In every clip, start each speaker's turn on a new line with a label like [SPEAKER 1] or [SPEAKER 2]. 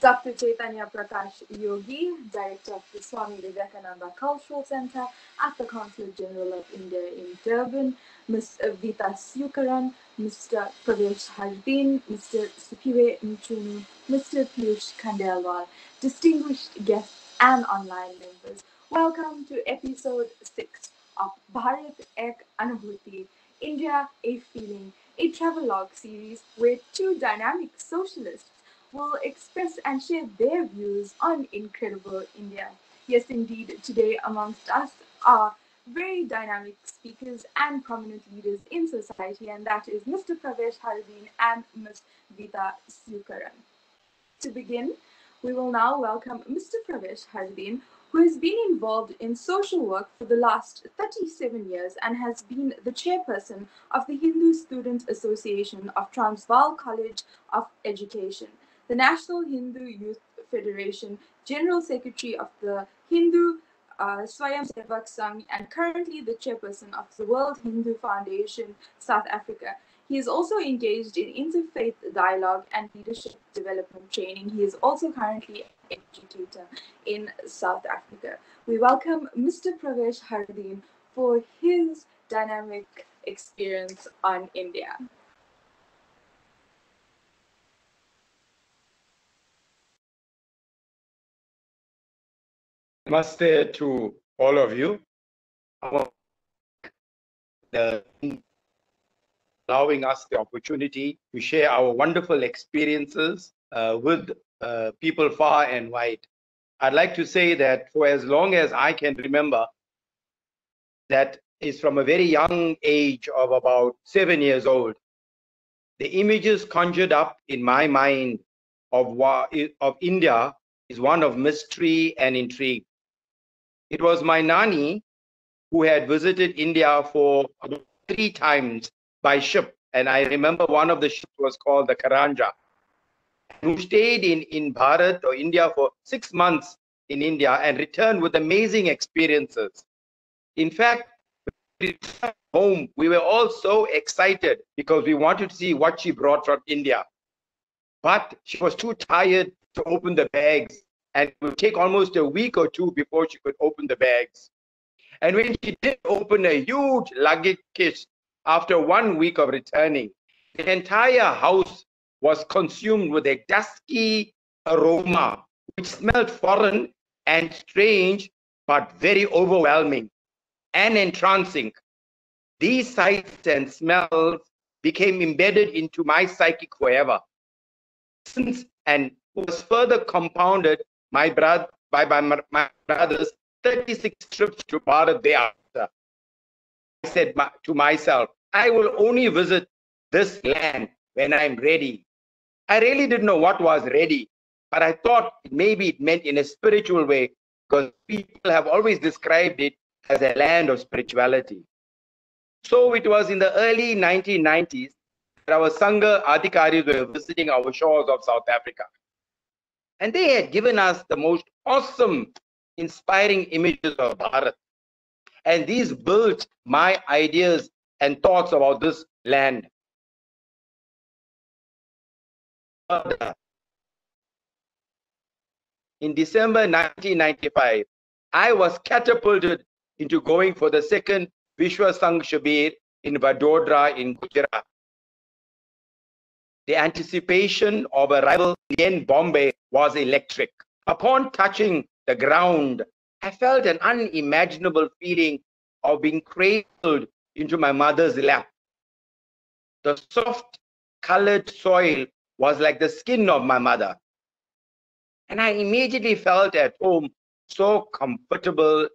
[SPEAKER 1] Dr. Chaitanya Prakash Yogi, Director of the Swami Vivekananda Cultural Center at the Consulate General of India in Durban, Ms. Veetha Sewkuran, Mr. Pravesh Hurdeen, Mr. Supiwe Mchunu, Mr. Piyush Khandelwal, distinguished guests and online members. Welcome to episode 6 of Bharat Ek Anubhuti, India a Feeling, a travelogue series where two dynamic socialists will express and share their views on incredible India. Yes, indeed, today amongst us are very dynamic speakers and prominent leaders in society, and that is Mr. Pravesh Hardeen and Ms. Veetha Sewkuran. To begin, we will now welcome Mr. Pravesh Hurdeen, who has been involved in social work for the last 37 years and has been the chairperson of the Hindu Student Association of Transvaal College of Education, the National Hindu Youth Federation, General Secretary of the Hindu Swayamsevak Sangh, and currently the chairperson of the World Hindu Foundation, South Africa. He is also engaged in interfaith dialogue and leadership development training. He is also currently an educator in South Africa. We welcome Mr. Pravesh Hardeen for his dynamic experience on India.
[SPEAKER 2] Namaste to all of you. Allowing us the opportunity to share our wonderful experiences with people far and wide. I'd like to say that for as long as I can remember, that is from a very young age of about 7 years old, the images conjured up in my mind of India is one of mystery and intrigue. It was my Nani who had visited India for 3 times by ship, and I remember one of the ships was called the Karanja, who stayed in Bharat or India for 6 months in India and returned with amazing experiences. In fact, home, we were all so excited because we wanted to see what she brought from India. But she was too tired to open the bags, and it would take almost a week or 2 before she could open the bags. And when she did open a huge luggage case after 1 week of returning, the entire house was consumed with a dusky aroma, which smelled foreign and strange, but very overwhelming and entrancing. These sights and smells became embedded into my psychic forever. And was further compounded by my brother's 36 trips to Bharat thereafter. I said to myself, I will only visit this land when I'm ready. I really didn't know what was ready, but I thought maybe it meant in a spiritual way, because people have always described it as a land of spirituality. So it was in the early 1990s that our Sangha Adhikaris were visiting our shores of South Africa. And they had given us the most awesome, inspiring images of Bharat. And these built my ideas and thoughts about this land. In December 1995, I was catapulted into going for the second Vishwa Sangh Shibir in Vadodara in Gujarat. The anticipation of arrival in Bombay was electric. Upon touching the ground, I felt an unimaginable feeling of being cradled into my mother's lap. The soft colored soil was like the skin of my mother. And I immediately felt at home, so comfortable,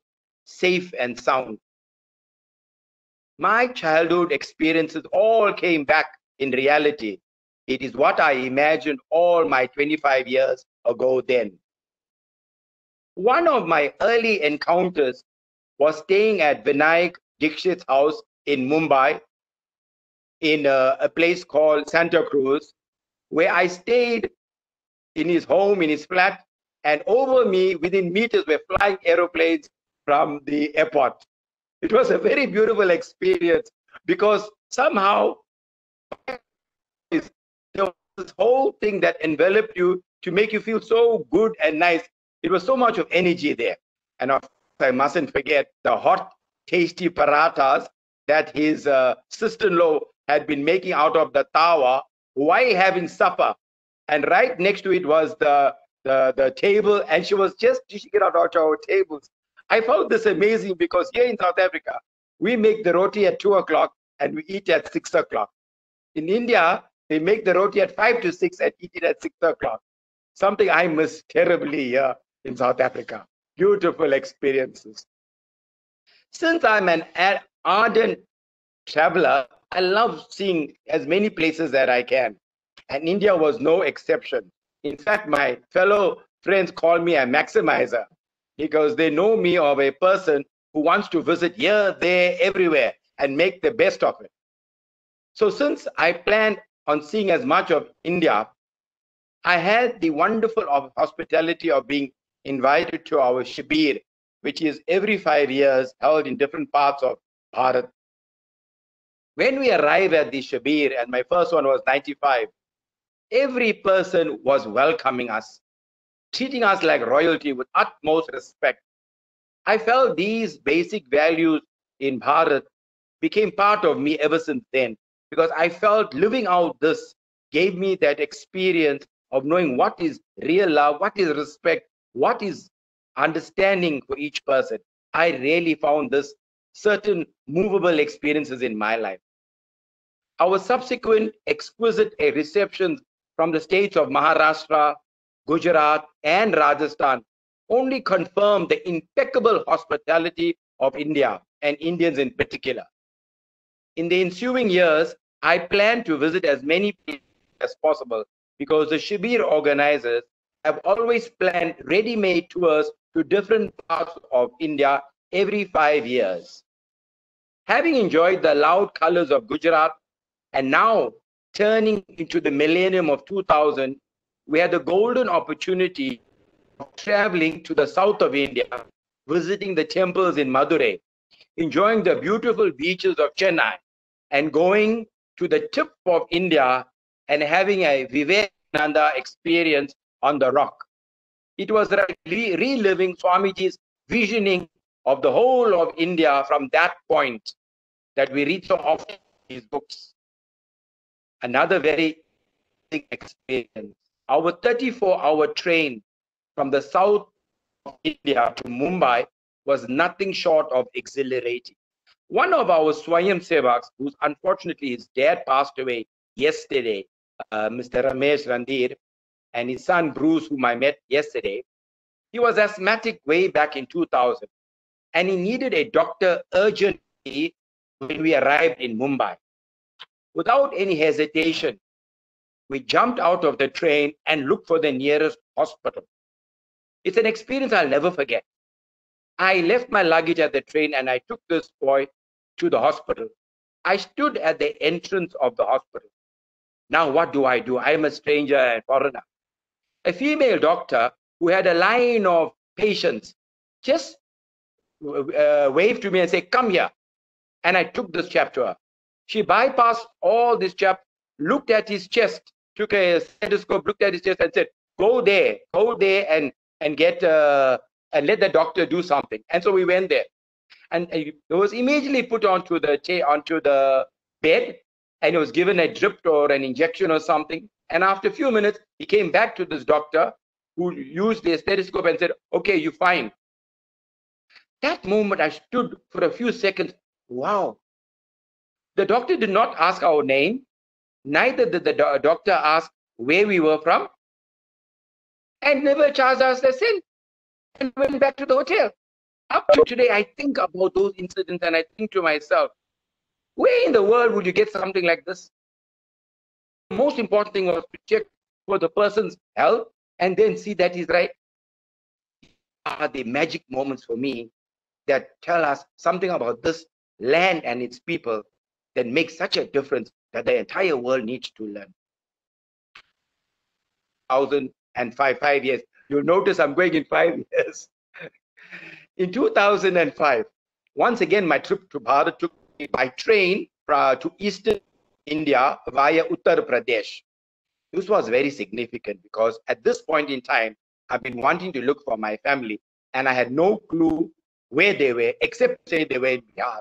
[SPEAKER 2] safe and sound. My childhood experiences all came back in reality. It is what I imagined all my 25 years ago then. One of my early encounters was staying at Vinayak Dikshit's house in Mumbai, in a place called Santa Cruz, where I stayed in his home, in his flat, and over me, within meters, were flying aeroplanes from the airport. It was a very beautiful experience because somehow there was this whole thing that enveloped you to make you feel so good and nice. It was so much of energy there. And of course, I mustn't forget the hot, tasty parathas that his sister-in-law had been making out of the tawa while having supper. And right next to it was the table, and she was just dishing it out of our tables. I found this amazing because here in South Africa, we make the roti at 2 o'clock and we eat at 6 o'clock. In India, they make the roti at 5 to 6 and eat it at 6 o'clock. Something I miss terribly here in South Africa. Beautiful experiences. Since I'm an ardent traveler, I love seeing as many places that I can. And India was no exception. In fact, my fellow friends call me a maximizer because they know me of a person who wants to visit here, there, everywhere and make the best of it. So since I planned on seeing as much of India, I had the wonderful hospitality of being invited to our Shibir, which is every 5 years held in different parts of Bharat. When we arrived at the Shibir, and my first one was 95, every person was welcoming us, treating us like royalty with utmost respect. I felt these basic values in Bharat became part of me ever since then, because I felt living out this gave me that experience of knowing what is real love, what is respect, what is understanding for each person. I really found this certain movable experiences in my life. Our subsequent exquisite receptions from the states of Maharashtra, Gujarat, and Rajasthan only confirmed the impeccable hospitality of India and Indians in particular. In the ensuing years, I plan to visit as many places as possible because the Shibir organizers have always planned ready-made tours to different parts of India every 5 years. Having enjoyed the loud colors of Gujarat and now turning into the millennium of 2000, we had the golden opportunity of traveling to the south of India, visiting the temples in Madurai, enjoying the beautiful beaches of Chennai, and going to the tip of India and having a Vivekananda experience on the rock. It was reliving Swamiji's visioning of the whole of India from that point that we read so often in his books. Another very experience. Our 34-hour train from the south of India to Mumbai was nothing short of exhilarating. One of our Swayam Sevaks, who's unfortunately his dad passed away yesterday, Mr. Ramesh Randir, and his son Bruce, whom I met yesterday, he was asthmatic way back in 2000, and he needed a doctor urgently when we arrived in Mumbai. Without any hesitation, we jumped out of the train and looked for the nearest hospital. It's an experience I'll never forget. I left my luggage at the train and I took this boy to the hospital. I stood at the entrance of the hospital. Now what do? I'm a stranger and foreigner. A female doctor who had a line of patients just waved to me and said, "Come here." And I took this chap to her. She bypassed all this chap, looked at his chest, took a stethoscope, looked at his chest and said, go there and get and let the doctor do something. And so we went there. And he was immediately put onto the bed, and he was given a drip or an injection or something. And after a few minutes, he came back to this doctor who used the stethoscope and said, "Okay, you're fine." That moment, I stood for a few seconds. Wow. The doctor did not ask our name. Neither did the doctor ask where we were from, and never charged us a cent, and went back to the hotel. Up to today, I think about those incidents and I think to myself, where in the world would you get something like this? The most important thing was to check for the person's health and then see that he's right. Are the magic moments for me that tell us something about this land and its people that makes such a difference that the entire world needs to learn. 2005, 5 years. You'll notice I'm going in 5 years. In 2005, once again, my trip to Bharat took me by train to eastern India via Uttar Pradesh. This was very significant because at this point in time, I've been wanting to look for my family and I had no clue where they were, except to say they were in Bihar.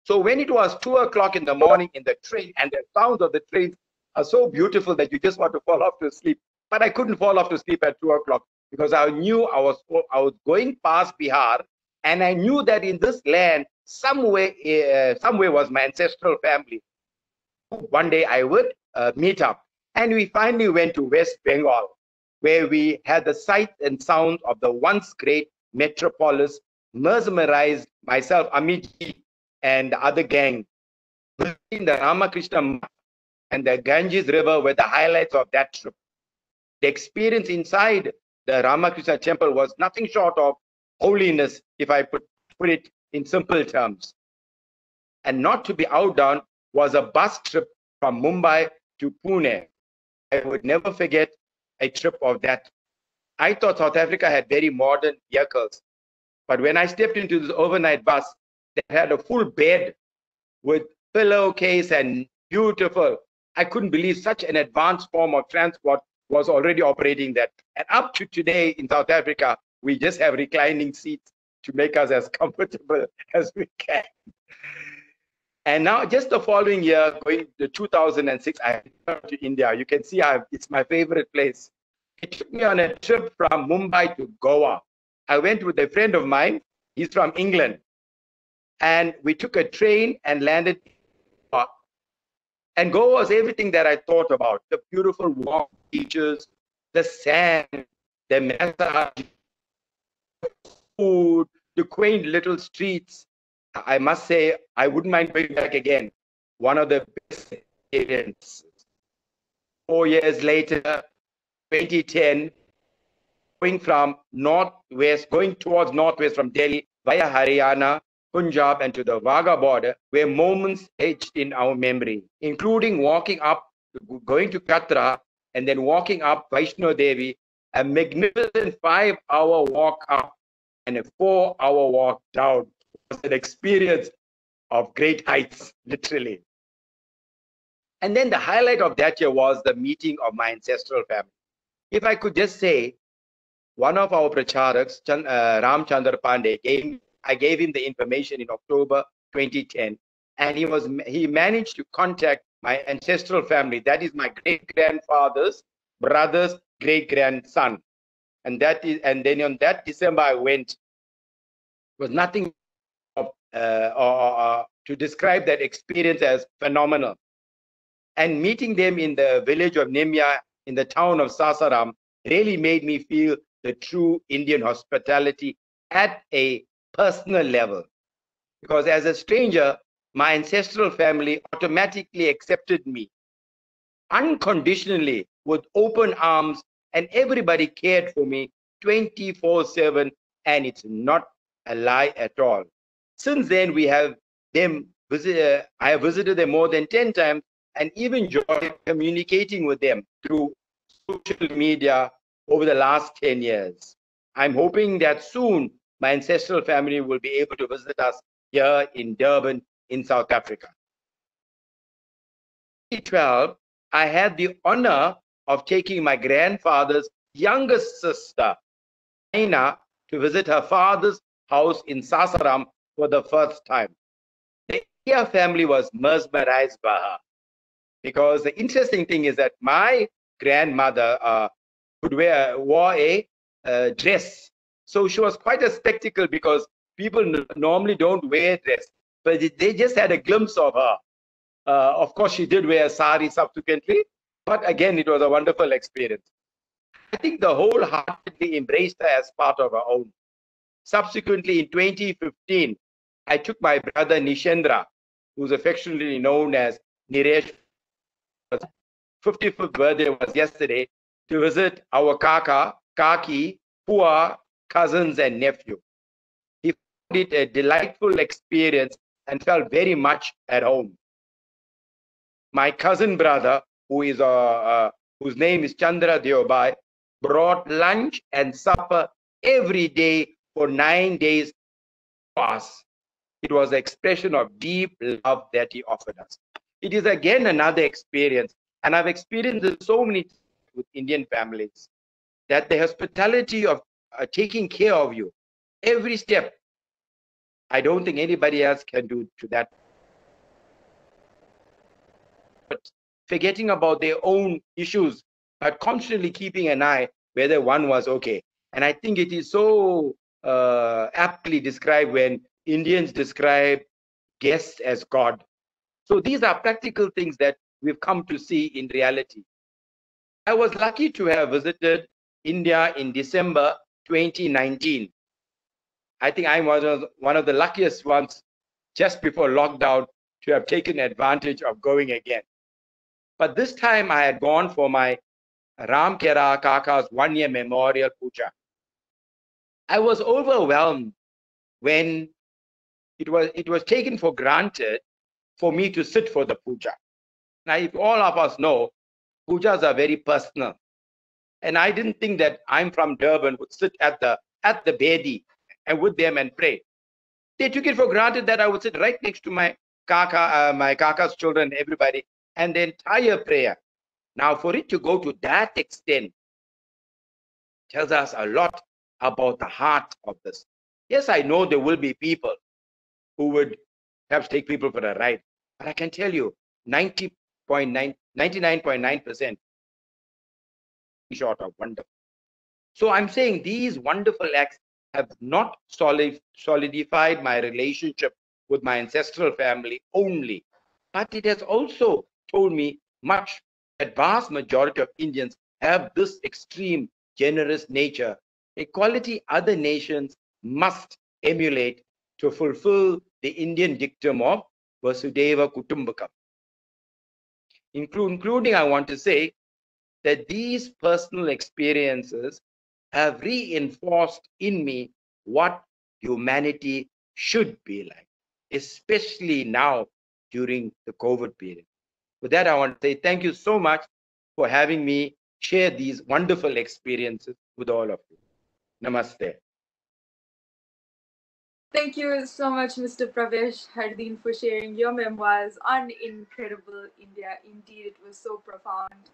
[SPEAKER 2] So when it was 2 o'clock in the morning in the train, and the sounds of the trains are so beautiful that you just want to fall off to sleep. But I couldn't fall off to sleep at 2 o'clock because I knew I was going past Bihar, and I knew that in this land, somewhere was my ancestral family. One day I would meet up. And we finally went to West Bengal, where we had the sight and sound of the once great metropolis, mesmerized myself, Amit, and the other gang. Visiting the Ramakrishna and the Ganges River were the highlights of that trip. The experience inside the Ramakrishna temple was nothing short of holiness, if I put it in simple terms. And not to be outdone was a bus trip from Mumbai to Pune. I would never forget a trip of that. I thought South Africa had very modern vehicles, but when I stepped into this overnight bus, they had a full bed with pillowcase and beautiful. I couldn't believe such an advanced form of transport was already operating that. And up to today in South Africa, we just have reclining seats to make us as comfortable as we can. And now, just the following year, going to 2006, I returned to India. You can see it's my favorite place. It took me on a trip from Mumbai to Goa. I went with a friend of mine. He's from England. And we took a train and landed in Goa. And Goa was everything that I thought about. The beautiful warm beaches, the sand, the massage, food, the quaint little streets. I must say, I wouldn't mind going back again. One of the best experiences. 4 years later, 2010, going towards northwest from Delhi via Haryana, Punjab, and to the Wagah border, were moments etched in our memory, including going to Katra, and then walking up Vaishno Devi, a magnificent 5-hour walk up and a 4-hour walk down. It was an experience of great heights, literally. And then the highlight of that year was the meeting of my ancestral family. If I could just say, one of our pracharaks, Ram Chandra Pandey, I gave him the information in October 2010, and he managed to contact my ancestral family. That is my great-grandfather's brother's great-grandson. And then on that December I went. It was nothing to describe that experience as phenomenal. And meeting them in the village of Nimya, in the town of Sasaram, really made me feel the true Indian hospitality at a personal level. Because as a stranger, my ancestral family automatically accepted me unconditionally with open arms, and everybody cared for me 24/7, and it's not a lie at all. Since then, I have visited them more than 10 times and even enjoyed communicating with them through social media over the last 10 years. I'm hoping that soon my ancestral family will be able to visit us here in Durban, in South Africa. In 2012, I had the honor of taking my grandfather's youngest sister, Aina, to visit her father's house in Sasaram for the first time. The India family was mesmerized by her, because the interesting thing is that my grandmother wore a dress. So she was quite a spectacle, because people normally don't wear a dress, but they just had a glimpse of her. Of course, she did wear a sari subsequently, but again, it was a wonderful experience. I think the wholeheartedly embraced her as part of her own. Subsequently, in 2015, I took my brother Nishendra, who's affectionately known as Niresh. 55th birthday was yesterday, to visit our kaka, kaki, pua, cousins, and nephew. He found it a delightful experience and felt very much at home. My cousin brother, whose name is Chandra Deobai, brought lunch and supper every day for 9 days to us. It was an expression of deep love that he offered us. It is again another experience And I've experienced this so many times with Indian families, that the hospitality of taking care of you every step, I don't think anybody else can do to that. But forgetting about their own issues, but constantly keeping an eye whether one was okay. And I think it is so aptly described when Indians describe guests as God. So these are practical things that we've come to see in reality. I was lucky to have visited India in December 2019. I think I'm one of the luckiest ones just before lockdown to have taken advantage of going again. But this time I had gone for my Ram Kera Kaka's 1-year memorial puja. I was overwhelmed when it was taken for granted for me to sit for the puja. Now, if all of us know, pujas are very personal. And I didn't think that I'm from Durban would sit at the bedi and with them and pray. They took it for granted that I would sit right next to my kaka's children, everybody, and the entire prayer. Now, for it to go to that extent tells us a lot about the heart of this. Yes, I know there will be people who would perhaps take people for a ride, but I can tell you 99.9% short of wonderful. So I'm saying these wonderful acts have not solidified my relationship with my ancestral family only, but it has also told me much that vast majority of Indians have this extreme generous nature, a quality other nations must emulate to fulfill the Indian dictum of Vasudhaiva Kutumbakam. Including, I want to say that these personal experiences have reinforced in me what humanity should be like, especially now during the COVID period. With that, I want to say thank you so much for having me share these wonderful experiences with all of you. Namaste.
[SPEAKER 1] Thank you so much, Mr. Pravesh Hurdeen, for sharing your memoirs on Incredible India. Indeed, it was so profound.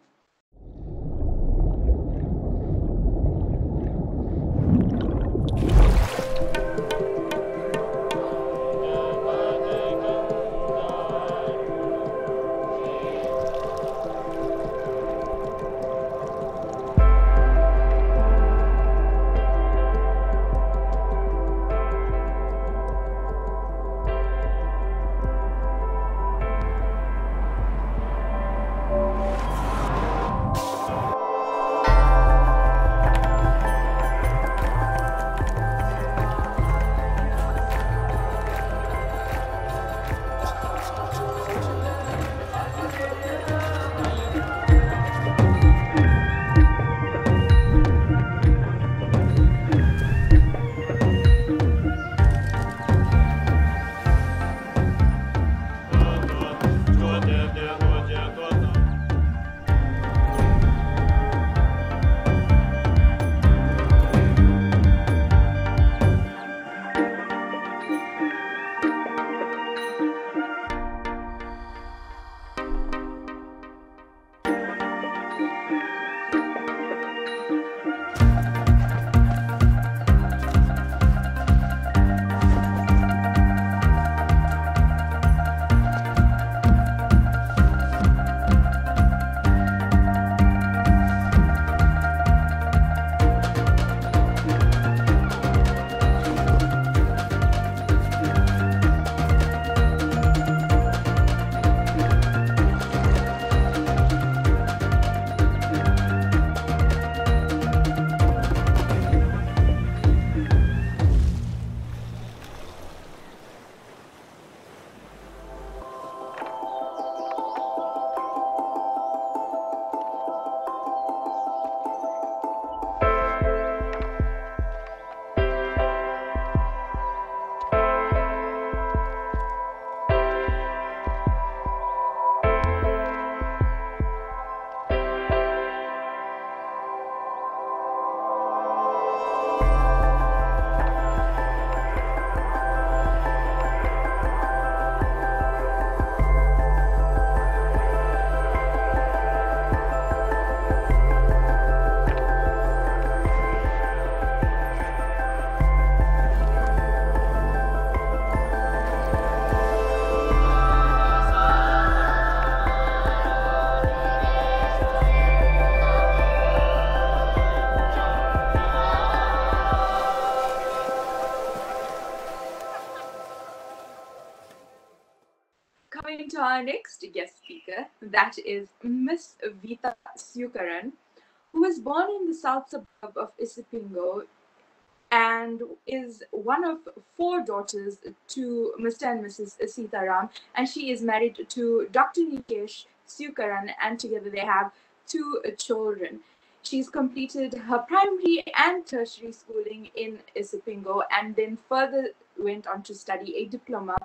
[SPEAKER 1] our next guest speaker, that is Miss Veetha Sewkuran, who was born in the south suburb of Isipingo and is one of 4 daughters to Mr. and Mrs. Sitaram, and she is married to Dr. Nikesh Sewkuran, and together they have 2 children. She's completed her primary and tertiary schooling in Isipingo and then further went on to study a diploma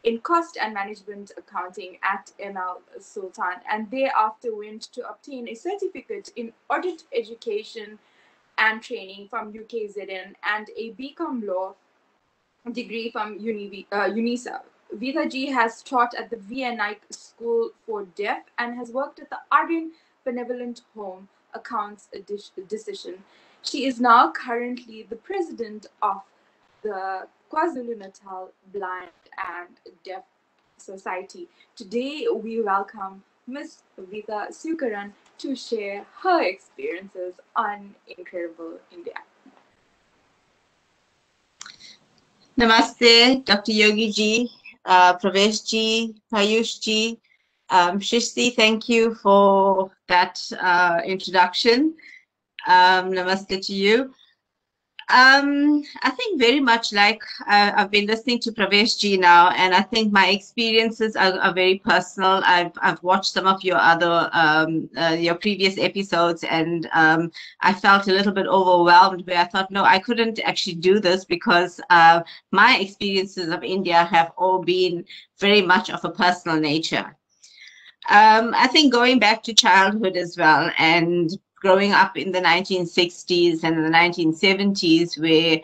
[SPEAKER 1] in cost and management accounting at ML Sultan, and thereafter went to obtain a certificate in audit education and training from UKZN and a BCom law degree from UNISA. Veetha ji has taught at the VNI School for Deaf and has worked at the Aryan Benevolent Home Accounts Decision. She is now currently the president of the KwaZulu-Natal Blind and Deaf Society. Today we welcome Ms. Veetha Sewkuran to share her experiences on Incredible India.
[SPEAKER 3] Namaste, Dr. Yogi ji, Pravesh ji, Payush ji, Shishti, thank you for that introduction. Namaste to you. I think very much like I've been listening to Pravesh ji now, and I think my experiences are very personal. I've watched some of your other your previous episodes, and I felt a little bit overwhelmed where I thought, no, I couldn't actually do this because my experiences of India have all been very much of a personal nature. I think going back to childhood as well, and growing up in the 1960s and the 1970s, where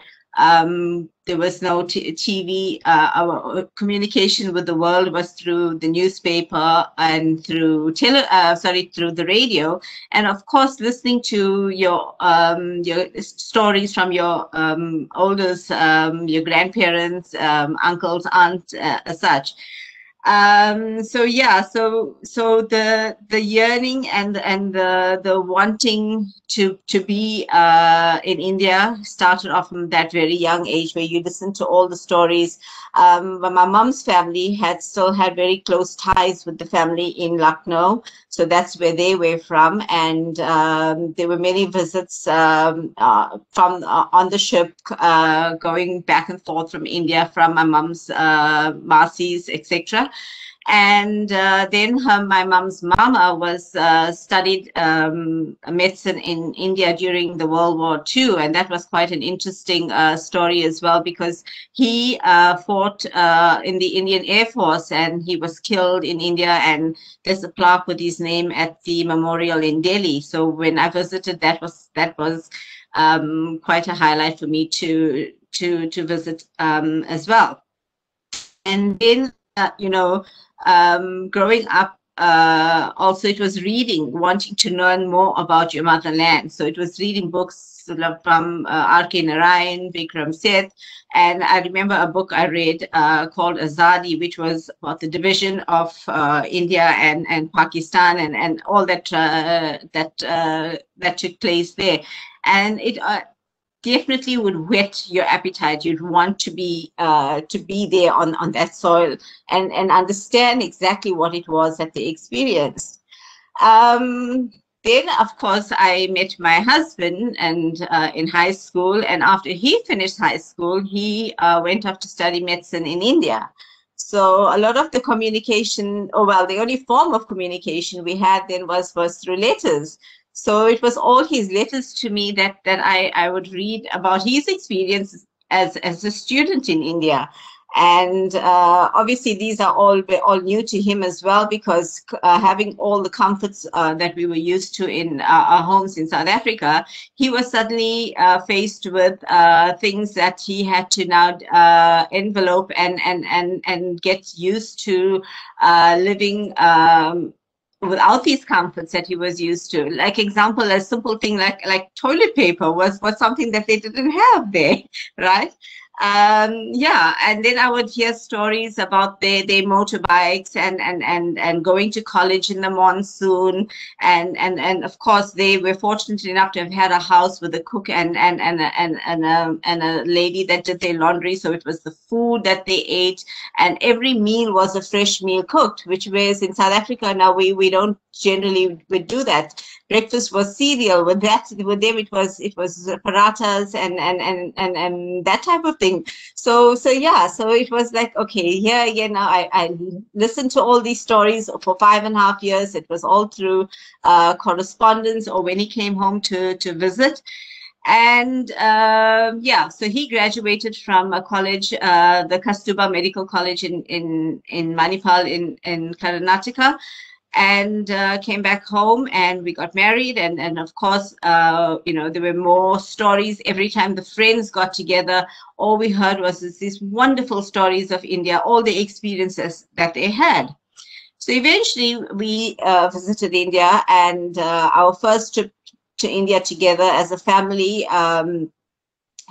[SPEAKER 3] there was no TV, our communication with the world was through the newspaper and through through the radio, and of course listening to your stories from your elders, your grandparents, uncles, aunts, as such. So yeah, so the yearning and the wanting to be in India started off from that very young age, where you listen to all the stories. But my mom's family still had very close ties with the family in Lucknow, so that's where they were from, and there were many visits from on the ship, going back and forth from India, from my mom's Masis, etc. And then my mom's mama was studied medicine in India during the World War II, and that was quite an interesting story as well, because he fought in the Indian Air Force, and he was killed in India, and there's a plaque with his name at the memorial in Delhi. So when I visited, that was quite a highlight for me to visit as well. And then growing up, also it was reading, wanting to learn more about your motherland. So it was reading books from R.K. Narayan, Vikram Seth, and I remember a book I read called Azadi, which was about the division of India and Pakistan and all that that took place there, and it definitely would whet your appetite. You'd want to be there on that soil and understand exactly what it was that they experienced. Then, of course, I met my husband and in high school, and after he finished high school, he went off to study medicine in India. So a lot of the communication, the only form of communication we had then was through letters. So it was all his letters to me that I would read about his experiences as a student in India. And obviously these are all new to him as well, because having all the comforts that we were used to in our homes in South Africa, he was suddenly faced with things that he had to now envelope and get used to living without these comforts that he was used to. Like example, a simple thing like toilet paper was something that they didn't have there, right? Yeah, and then I would hear stories about their motorbikes and going to college in the monsoon, and of course they were fortunate enough to have had a house with a cook and a lady that did their laundry, so it was the food that they ate, and every meal was a fresh meal cooked, which whereas in South Africa now we don't generally would do that. Breakfast was cereal. With them it was parathas and that type of thing. So yeah, so it was like, okay, here again now I listened to all these stories for 5.5 years. It was all through correspondence or when he came home to visit. And yeah, so he graduated from a college, the Kastuba Medical College in Manipal in Karnataka, and came back home, and we got married, and of course you know, there were more stories every time the friends got together. All we heard was these wonderful stories of India, all the experiences that they had. So eventually we visited India, and our first trip to India together as a family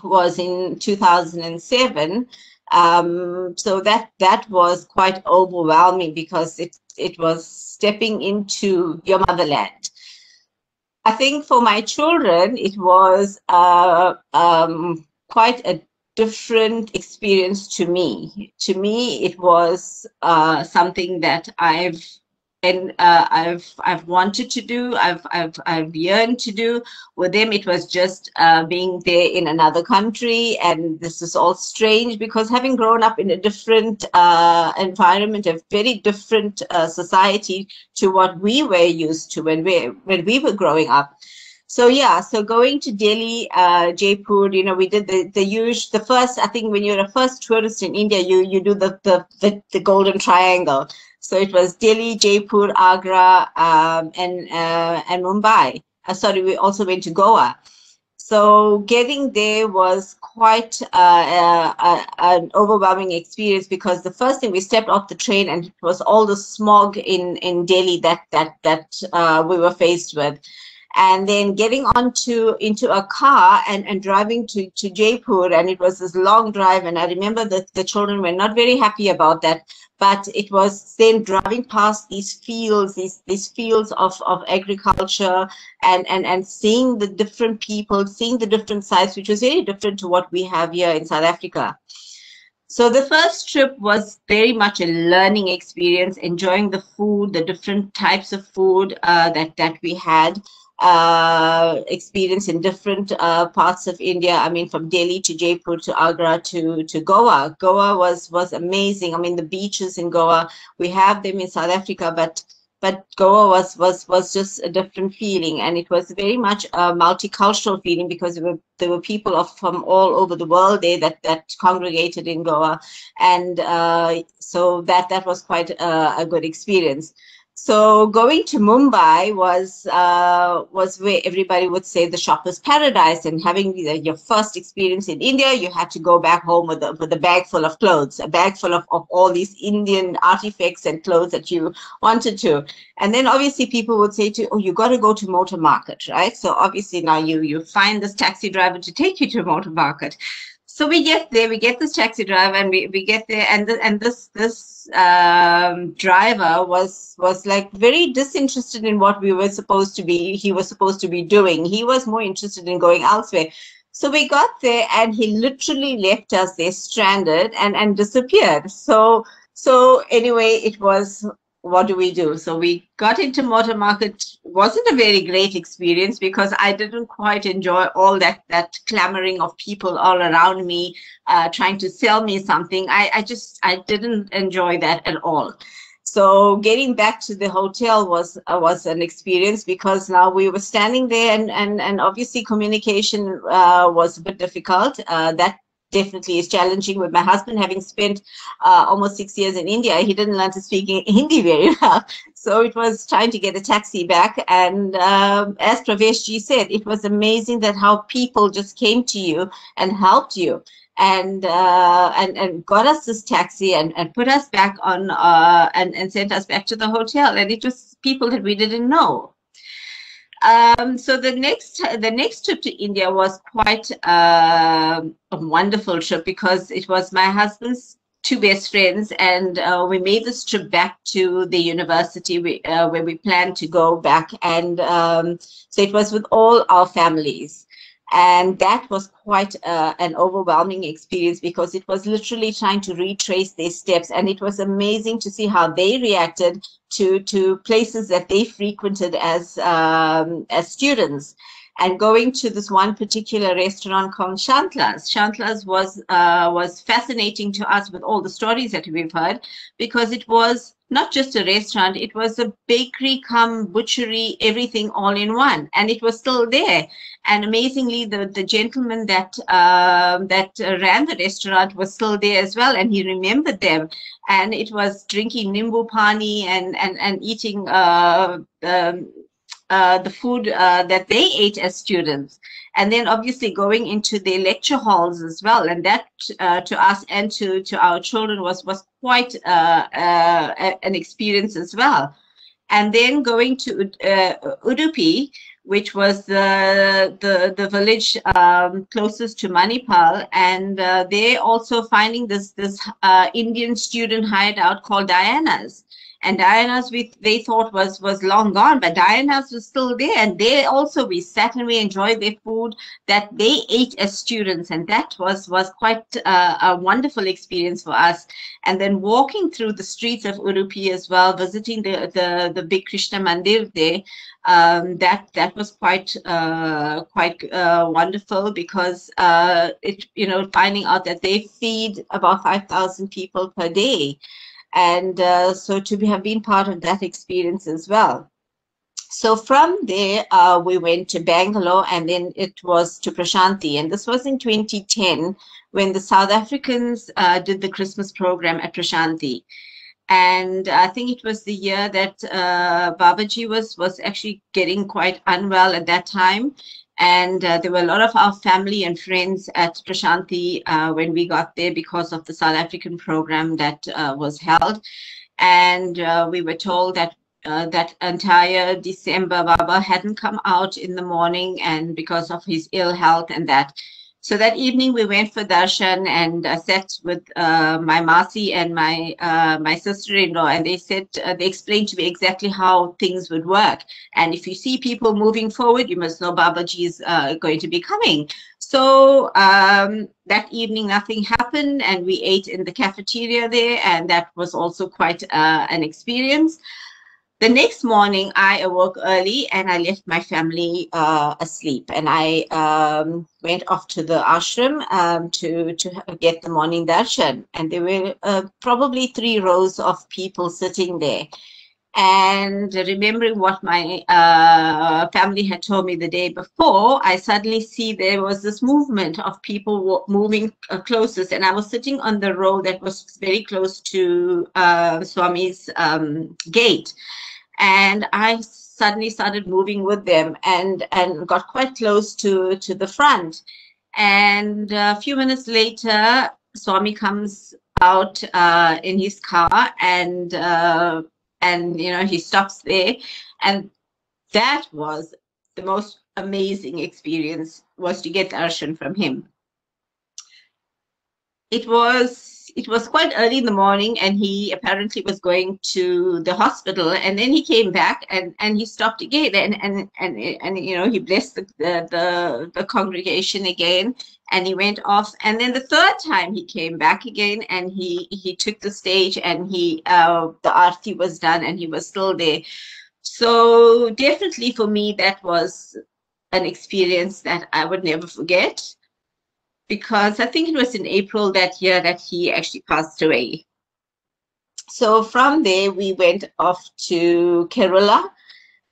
[SPEAKER 3] was in 2007. So that was quite overwhelming because it was stepping into your motherland. I think for my children, it was quite a different experience to me. To me, it was something that I've wanted to do. I've yearned to do. With them, it was just being there in another country, and this is all strange because having grown up in a different environment, a very different society to what we were used to when we were growing up. So yeah, so going to Delhi, Jaipur, you know, we did the first, I think when you're a first tourist in India, you do the Golden Triangle. So it was Delhi, Jaipur, Agra, and Mumbai. Sorry, we also went to Goa. So getting there was quite an overwhelming experience because the first thing, we stepped off the train and it was all the smog in Delhi that we were faced with. And then getting into a car and driving to Jaipur, and it was this long drive, and I remember that the children were not very happy about that, but it was then driving past these fields, these fields of agriculture, and seeing the different people, seeing the different sites, which was very different to what we have here in South Africa. So the first trip was very much a learning experience, enjoying the food, the different types of food that we had. Experience in different parts of India. I mean, from Delhi to Jaipur to Agra to Goa. Goa was amazing. I mean, the beaches in Goa, we have them in South Africa, but Goa was just a different feeling, and it was very much a multicultural feeling because there were people from all over the world there that congregated in Goa, and so that was quite a good experience. So going to Mumbai was where everybody would say the shopper's paradise, and having your first experience in India, you had to go back home with a bag full of clothes, a bag full of all these Indian artifacts and clothes that you wanted to. And then obviously people would say to you, oh, you got to go to Motor Market, right? So obviously now you find this taxi driver to take you to Motor Market. So we get there, we get this taxi driver, and we get there, and this driver was like very disinterested in what we were supposed to be. He was supposed to be doing. He was more interested in going elsewhere. So we got there, and he literally left us there stranded and disappeared. So anyway, it was, what do we do? So we got into Motor Market. Wasn't a very great experience because I didn't quite enjoy all that clamoring of people all around me trying to sell me something. I didn't enjoy that at all. So getting back to the hotel was an experience because now we were standing there, and obviously communication was a bit difficult. That definitely is challenging. With my husband having spent almost 6 years in India, he didn't learn to speak Hindi very well. So it was trying to get a taxi back. And as Pravesh ji said, it was amazing that how people just came to you and helped you and got us this taxi and put us back on and sent us back to the hotel. And it was people that we didn't know. So the next trip to India was quite a wonderful trip because it was my husband's two best friends, and we made this trip back to the university where we planned to go back, and so it was with all our families. And that was quite an overwhelming experience because it was literally trying to retrace their steps. And it was amazing to see how they reacted to places that they frequented as students. And going to this one particular restaurant called Shantla's. Shantla's was fascinating to us with all the stories that we've heard, because it was not just a restaurant, it was a bakery cum butchery, everything all in one, and it was still there. And amazingly, the gentleman that ran the restaurant was still there as well, and he remembered them. And it was drinking nimbu pani and eating the food that they ate as students, and then obviously going into their lecture halls as well. And that to us and to our children was quite an experience as well. And then going to Udupi, which was the village closest to Manipal, and they're also finding this Indian student hideout called Diana's. And Diana's they thought was long gone, but Diana's was still there. And they also, we sat and we enjoyed their food that they ate as students. And that was quite a wonderful experience for us. And then walking through the streets of Udupi as well, visiting the big Krishna Mandir there, that was quite wonderful, because finding out that they feed about 5,000 people per day. And so to have been part of that experience as well. So from there, we went to Bangalore, and then it was to Prashanti. And this was in 2010 when the South Africans did the Christmas program at Prashanti. And I think it was the year that Babaji was actually getting quite unwell at that time. And there were a lot of our family and friends at Prashanti when we got there, because of the South African program that was held. And we were told that that entire December, Baba hadn't come out in the morning, and because of his ill health and that. So that evening we went for darshan, and sat with my Masi and my sister-in-law, and they said, they explained to me exactly how things would work. And if you see people moving forward, you must know Babaji is going to be coming. So that evening nothing happened, and we ate in the cafeteria there, and that was also quite an experience. The next morning, I awoke early and I left my family asleep, and I went off to the ashram to get the morning darshan. And there were probably 3 rows of people sitting there. And remembering what my family had told me the day before, I suddenly see there was this movement of people moving closest, and I was sitting on the row that was very close to Swami's gate. And I suddenly started moving with them and got quite close to the front. And a few minutes later, Swami comes out in his car, and he stops there. And that was the most amazing experience, was to get darshan from him. It was quite early in the morning, and he apparently was going to the hospital, and then he came back and he stopped again, and he blessed the congregation again, and he went off. And then the third time he came back again, and he took the stage, and the aarti was done, and he was still there. So definitely for me, that was an experience that I would never forget, because I think it was in April that year that he actually passed away. So from there, we went off to Kerala.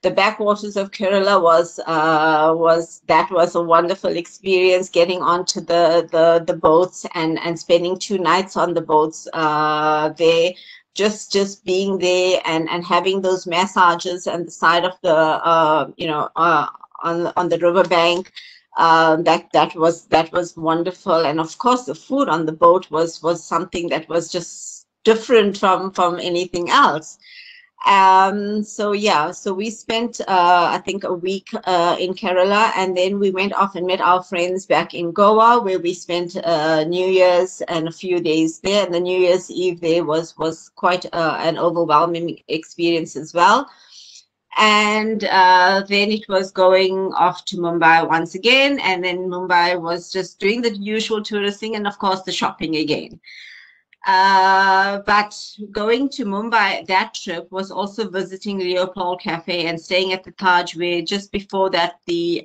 [SPEAKER 3] The backwaters of Kerala was a wonderful experience, getting onto the boats and spending 2 nights on the boats there, just being there and having those massages on the side of the on the riverbank. That was wonderful. And of course the food on the boat was something that was just different from anything else. So yeah, so we spent I think a week in Kerala, and then we went off and met our friends back in Goa, where we spent New Year's and a few days there. And the New Year's Eve there was quite an overwhelming experience as well. And then it was going off to Mumbai once again, and then Mumbai was just doing the usual tourist thing, and of course the shopping again. But going to Mumbai, that trip was also visiting Leopold Cafe and staying at the Taj, where just before that the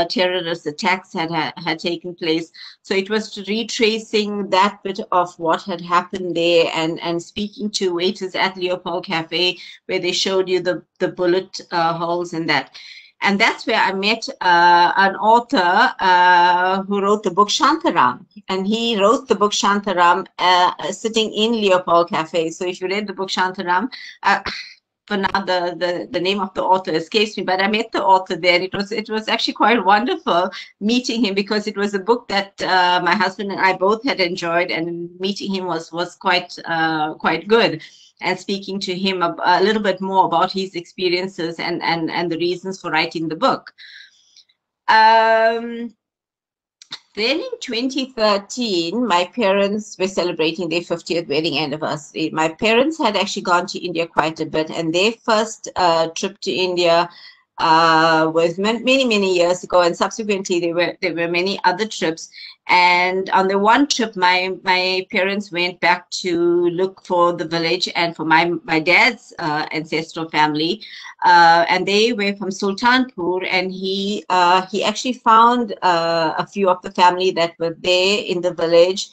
[SPEAKER 3] terrorist attacks had taken place. So it was retracing that bit of what had happened there, and speaking to waiters at Leopold Cafe, where they showed you the bullet holes in that. And that's where I met an author who wrote the book Shantaram. And he wrote the book Shantaram sitting in Leopold Cafe. So if you read the book Shantaram, for now the name of the author escapes me, but I met the author there. It was actually quite wonderful meeting him, because it was a book that my husband and I both had enjoyed, and meeting him was quite good. And speaking to him a little bit more about his experiences and the reasons for writing the book. Then in 2013, my parents were celebrating their 50th wedding anniversary. My parents had actually gone to India quite a bit, and their first trip to India was many years ago, and subsequently there were many other trips. And on the one trip, my parents went back to look for the village and for my dad's ancestral family, and they were from Sultanpur, and he actually found a few of the family that were there in the village,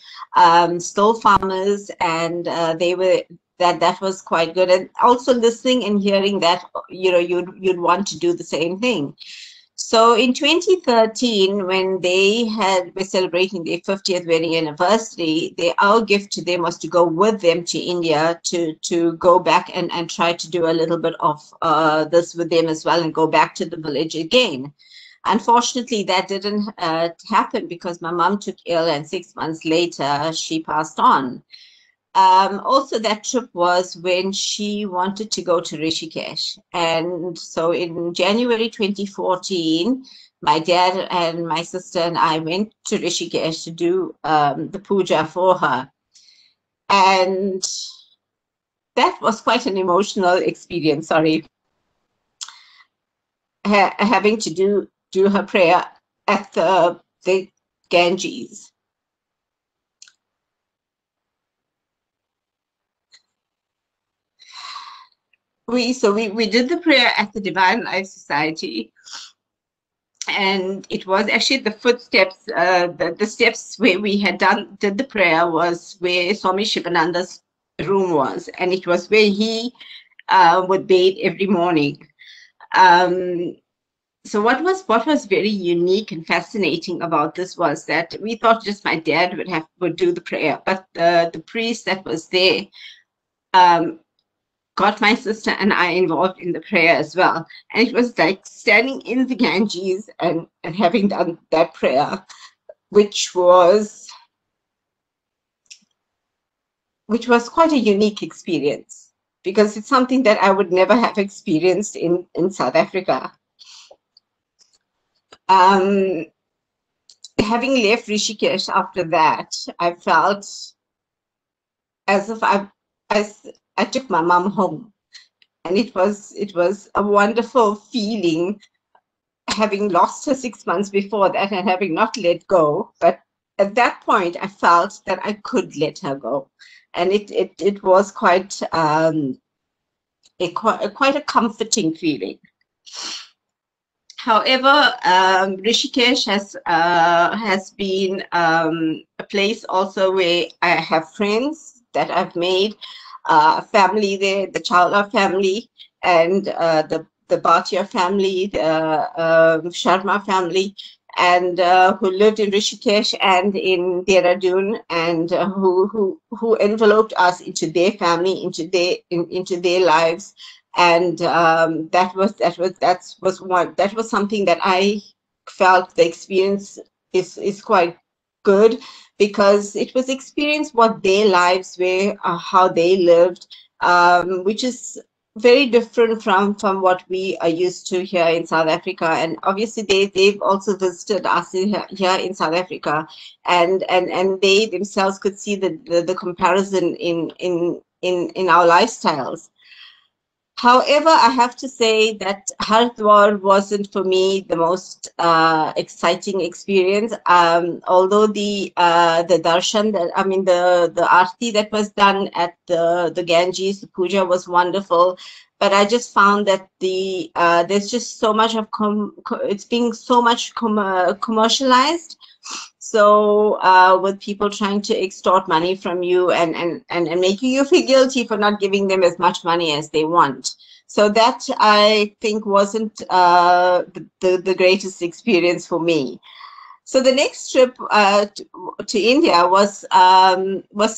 [SPEAKER 3] still farmers, and they were. That was quite good. And also listening and hearing that, you'd want to do the same thing. So in 2013, when they were celebrating their 50th wedding anniversary, our gift to them was to go with them to India to go back and try to do a little bit of this with them as well, and go back to the village again. Unfortunately, that didn't happen, because my mom took ill, and 6 months later she passed on. Also, that trip was when she wanted to go to Rishikesh. And so in January 2014, my dad and my sister and I went to Rishikesh to do the puja for her. And that was quite an emotional experience, sorry. Having to do her prayer at the Ganges. We did the prayer at the Divine Life Society, and it was actually the footsteps, the steps where we had did the prayer was where Swami Shivananda's room was, and it was where he would bathe every morning. So what was very unique and fascinating about this was that we thought just my dad would do the prayer, but the priest that was there got my sister and I involved in the prayer as well. And it was like standing in the Ganges and having done that prayer, which was quite a unique experience, because it's something that I would never have experienced in South Africa. Having left Rishikesh after that, I felt as if I took my mom home, and it was a wonderful feeling, having lost her 6 months before that and having not let go. But at that point, I felt that I could let her go, and it was quite quite a comforting feeling. However, Rishikesh has been a place also where I have friends that I've made. Family there, the Chawla family, and the Bhatia family, the Sharma family, and who lived in Rishikesh and in Dehradun, and who enveloped us into their family, into their lives, and that was something that I felt the experience is quite good, because it was experience what their lives were, how they lived, which is very different from what we are used to here in South Africa. And obviously they've also visited us here in South Africa, and they themselves could see the comparison in our lifestyles. However, I have to say that Haridwar wasn't for me the most exciting experience. Although the darshan, the arti that was done at the Ganges, the puja was wonderful, but I just found that there's just so much of it's being so much commercialized. So with people trying to extort money from you and making you feel guilty for not giving them as much money as they want. So that, I think, wasn't the greatest experience for me. So the next trip to India was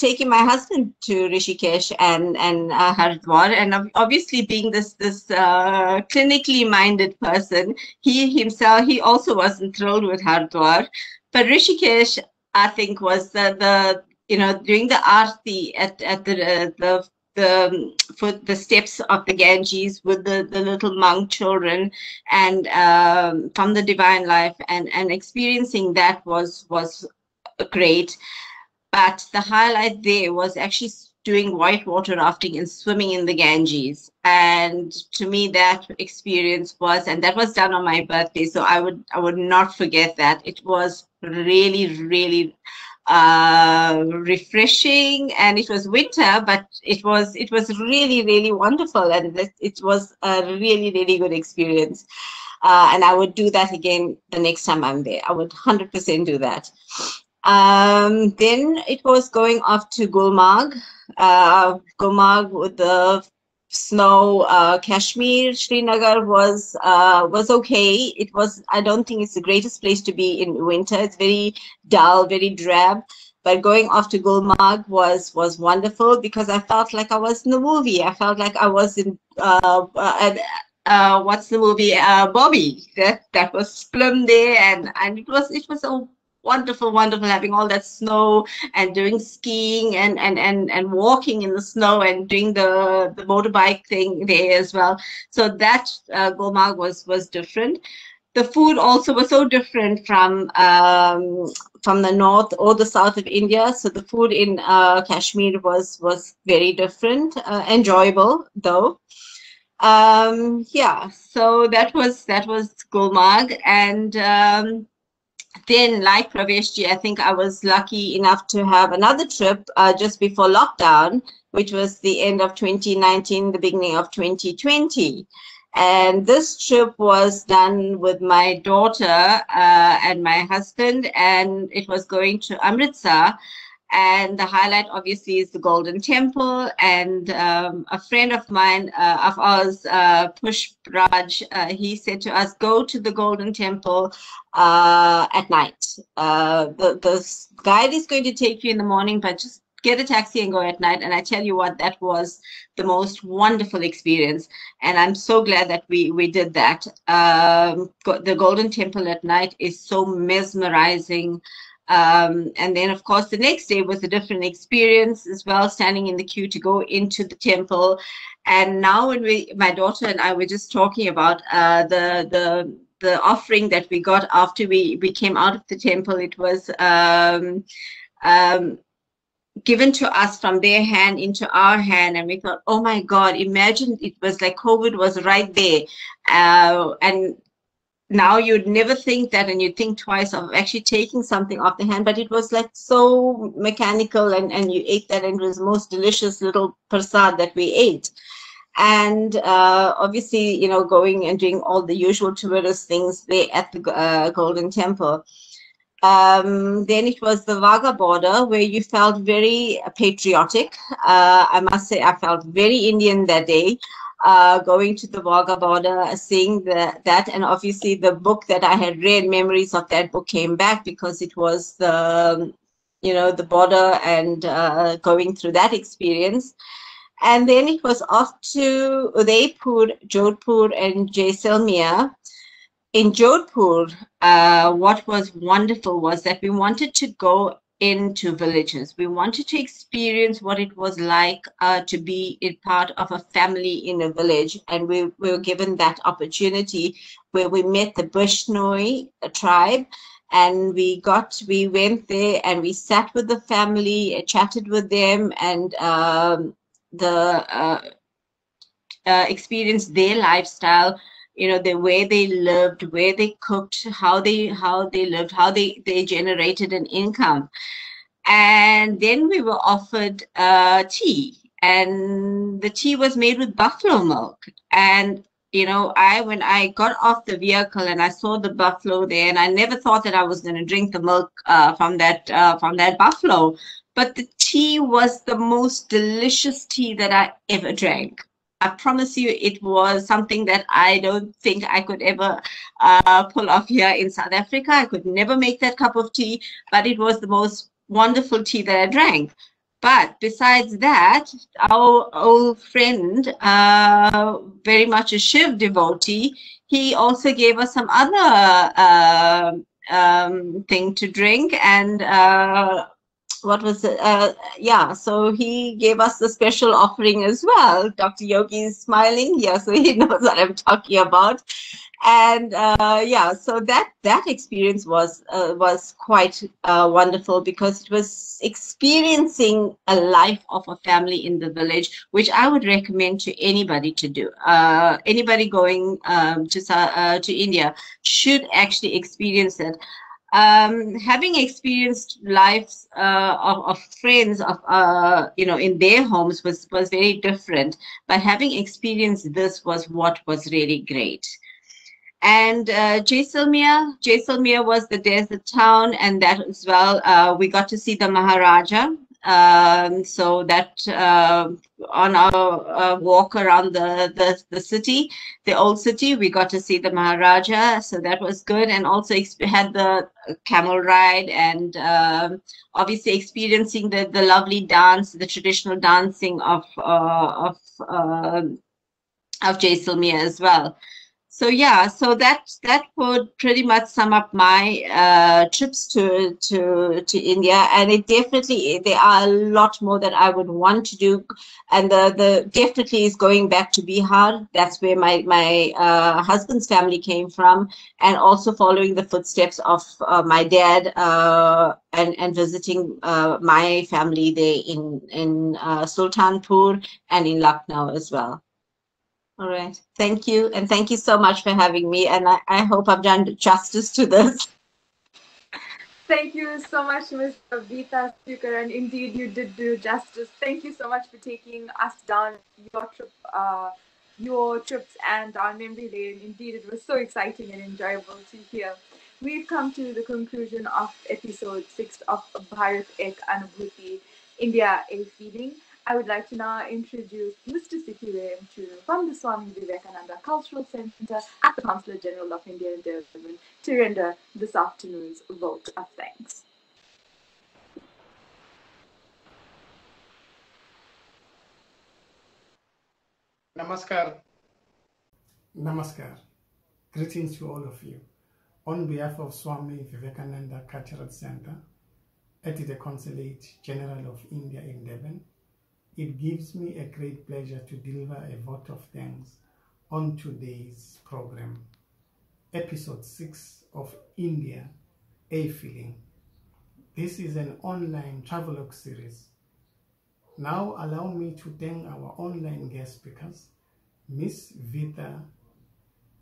[SPEAKER 3] taking my husband to Rishikesh and Haridwar, and obviously being this clinically minded person, he also wasn't thrilled with Haridwar. But Rishikesh, I think, was the during the arti at for the steps of the Ganges with the little monk children, and from the divine life, and experiencing that was great. But the highlight there was actually doing whitewater rafting and swimming in the Ganges. And to me, that experience was, and that was done on my birthday, so I would not forget that. It was really, really refreshing, and it was winter, but it was really, really wonderful, and it was a really, really good experience. And I would do that again the next time I'm there. I would 100% do that. Then it was going off to Gulmarg. Gulmarg with the snow. Kashmir, Srinagar was okay. It was, I don't think it's the greatest place to be in winter. It's very dull, very drab. But going off to Gulmarg was wonderful, because I felt like I was in the movie. I felt like I was in what's the movie? Bobby. That was film there, and it was so wonderful, having all that snow and doing skiing and walking in the snow and doing the motorbike thing there as well. So that Gulmarg was different. The food also was so different from the north or the south of India. So the food in Kashmir was very different, enjoyable though. Yeah, so that was Gulmarg. And then, like Pravesh, I think I was lucky enough to have another trip just before lockdown, which was the end of 2019, the beginning of 2020. And this trip was done with my daughter and my husband, and it was going to Amritsar. And the highlight, obviously, is the Golden Temple. And a friend of mine, of ours, Push Raj, he said to us, go to the Golden Temple at night. The guide is going to take you in the morning, but just get a taxi and go at night. And I tell you what, that was the most wonderful experience. And I'm so glad that we did that. The Golden Temple at night is so mesmerizing. And then, of course, the next day was a different experience as well, standing in the queue to go into the temple. And now when my daughter and I were just talking about the offering that we got after we came out of the temple, it was given to us from their hand into our hand. And we thought, oh my God, imagine it was like COVID was right there. And now you'd never think that, and you'd think twice of actually taking something off the hand, but it was like so mechanical, and you ate that, and it was the most delicious little prasad that we ate. And obviously, you know, going and doing all the usual tourist things there at the Golden Temple. Then it was the Wagah border, where you felt very patriotic. I must say, I felt very Indian that day. Going to the Wagah border, seeing that, and obviously the book that I had read, memories of that book came back, because it was the, you know, the border and going through that experience. And then it was off to Udaipur, Jodhpur, and Jaisalmer. In Jodhpur, what was wonderful was that we wanted to go into villages. We wanted to experience what it was like to be a part of a family in a village. And we were given that opportunity where we met the Bushnoi tribe. And we went there and we sat with the family, chatted with them, and experienced their lifestyle, the way they lived, where they cooked, how they lived, how they generated an income. And then we were offered tea, and the tea was made with buffalo milk. And when I got off the vehicle and I saw the buffalo there, and I never thought that I was going to drink the milk from that buffalo, but the tea was the most delicious tea that I ever drank. I promise you, it was something that I don't think I could ever pull off here in South Africa. I could never make that cup of tea, but it was the most wonderful tea that I drank. But besides that, our old friend, very much a Shiv devotee, he also gave us some other thing to drink. And what was it? Yeah, so he gave us the special offering as well. Dr. Yogi is smiling here, so he knows what I'm talking about. And yeah, so that experience was quite wonderful, because it was experiencing a life of a family in the village, which I would recommend to anybody to do. Anybody going to India should actually experience it. Having experienced lives of friends in their homes was very different, but having experienced this was what was really great. And Jaisalmer was the desert town, and that as well, we got to see the Maharaja. So that on our walk around the city, the old city, we got to see the Maharaja. So that was good, and also had the camel ride, and obviously experiencing the lovely dance, the traditional dancing of Jaisalmer as well. So yeah, so that would pretty much sum up my trips to India, and it definitely, there are a lot more that I would want to do, and the definitely is going back to Bihar. That's where my husband's family came from, and also following the footsteps of my dad and visiting my family there in Sultanpur and in Lucknow as well. All right. Thank you. And thank you so much for having me. And I hope I've done justice to this.
[SPEAKER 1] Thank you so much, Ms. Veetha Sewkuran. Indeed, you did do justice. Thank you so much for taking us down your trips and down memory lane. Indeed, it was so exciting and enjoyable to hear. We've come to the conclusion of episode 6 of Bharat Ek Anubhuti, India a Feeling. I would like to now introduce Mr. Sikhiram from the Swami Vivekananda Cultural Center at the Consulate General of India in Durban to render this afternoon's vote of thanks.
[SPEAKER 4] Namaskar. Namaskar. Greetings to all of you. On behalf of Swami Vivekananda Cultural Center at the Consulate General of India in Durban, it gives me a great pleasure to deliver a vote of thanks on today's program, episode 6 of India, A Feeling. This is an online travelogue series. Now allow me to thank our online guest speakers, Ms. Veetha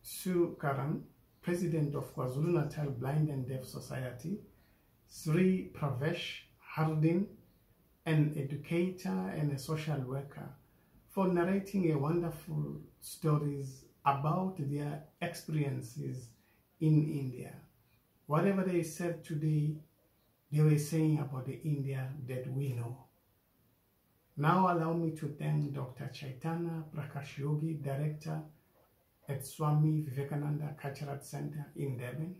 [SPEAKER 4] Sewkuran, President of KwaZulu-Natal Blind and Deaf Society, Sri Pravesh, Hurdeen, an educator and a social worker, for narrating a wonderful stories about their experiences in India. Whatever they said today, they were saying about the India that we know. Now allow me to thank Dr. Chaitanya Prakash Yogi, Director at Swami Vivekananda Cultural Center in Durban,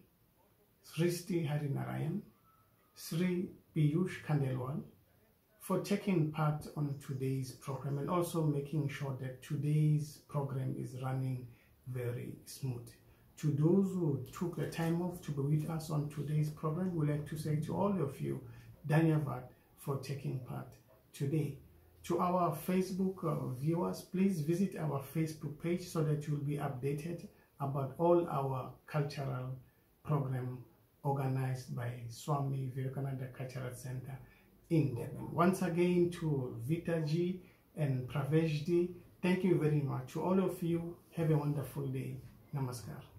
[SPEAKER 4] Sristi Harinarayan, Sri Piyush Khandelwal, for taking part on today's program and also making sure that today's program is running very smooth. To those who took the time off to be with us on today's program, we'd like to say to all of you, Dhanyavad for taking part today. To our Facebook viewers, please visit our Facebook page so that you will be updated about all our cultural program organized by Swami Vivekananda Cultural Center in Devon. Once again, to Veetha ji and Pravesh ji, thank you very much. To all of you, have a wonderful day. Namaskar.